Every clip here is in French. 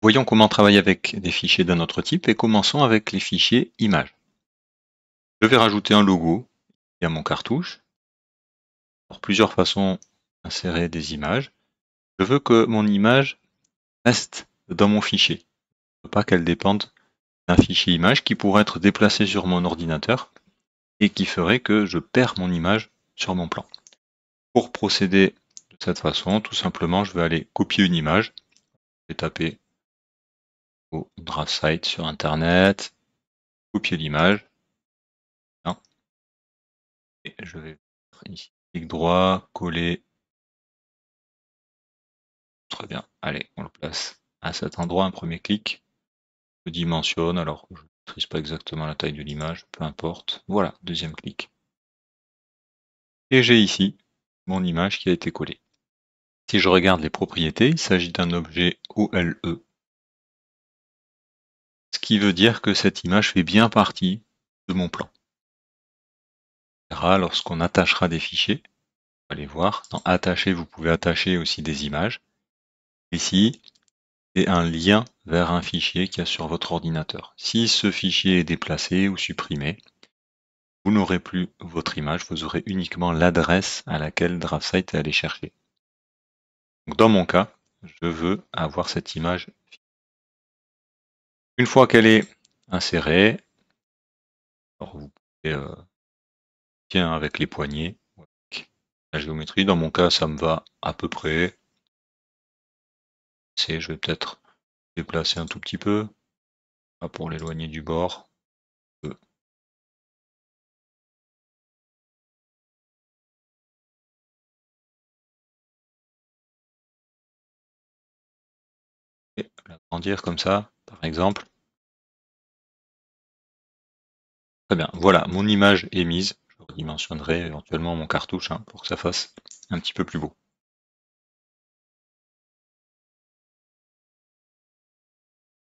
Voyons comment travailler avec des fichiers d'un autre type et commençons avec les fichiers images. Je vais rajouter un logo à mon cartouche. Pour plusieurs façons d'insérer des images. Je veux que mon image reste dans mon fichier. Je ne veux pas qu'elle dépende d'un fichier image qui pourrait être déplacé sur mon ordinateur et qui ferait que je perds mon image sur mon plan. Pour procéder de cette façon, tout simplement, je vais aller copier une image. Je vais taper au DraftSight sur Internet, copier l'image. Et je vais faire ici, clic droit, coller. Très bien. Allez, on le place à cet endroit, un premier clic. Je dimensionne, alors je ne maîtrise pas exactement la taille de l'image, peu importe. Voilà, deuxième clic. Et j'ai ici mon image qui a été collée. Si je regarde les propriétés, il s'agit d'un objet OLE, ce qui veut dire que cette image fait bien partie de mon plan. Lorsqu'on attachera des fichiers, on va les voir. Dans Attacher, vous pouvez attacher aussi des images. Ici, c'est un lien vers un fichier qu'il y a sur votre ordinateur. Si ce fichier est déplacé ou supprimé, vous n'aurez plus votre image, vous aurez uniquement l'adresse à laquelle DraftSight est allé chercher. Donc dans mon cas, je veux avoir cette image. Une fois qu'elle est insérée, alors vous pouvez tiens avec les poignets, avec la géométrie. Dans mon cas, ça me va à peu près. Je vais peut-être déplacer un tout petit peu, pour l'éloigner du bord. Et l'agrandir comme ça, par exemple. Très bien, voilà, mon image est mise. Je redimensionnerai éventuellement mon cartouche pour que ça fasse un petit peu plus beau.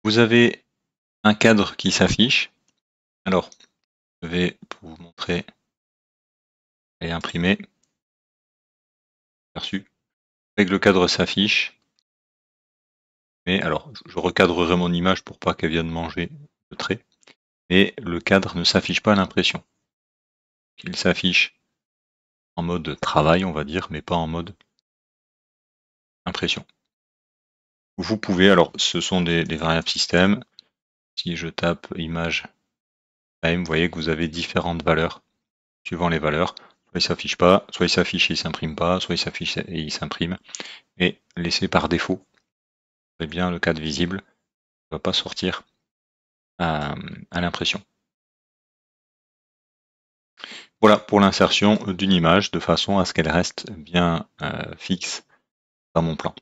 Vous avez un cadre qui s'affiche. Alors, je vais, pour vous montrer et imprimer, perçu, avec le cadre s'affiche. Mais alors, je recadrerai mon image pour pas qu'elle vienne manger le trait. Mais le cadre ne s'affiche pas à l'impression. Il s'affiche en mode travail, on va dire, mais pas en mode impression. Vous pouvez, alors ce sont des variables système. Si je tape image time, vous voyez que vous avez différentes valeurs. Suivant les valeurs, soit il s'affiche pas, soit il s'affiche et il s'imprime pas, soit il s'affiche et il s'imprime. Et laissé par défaut, c'est bien le cadre visible, ne va pas sortir à l'impression. Voilà pour l'insertion d'une image de façon à ce qu'elle reste bien fixe dans mon plan.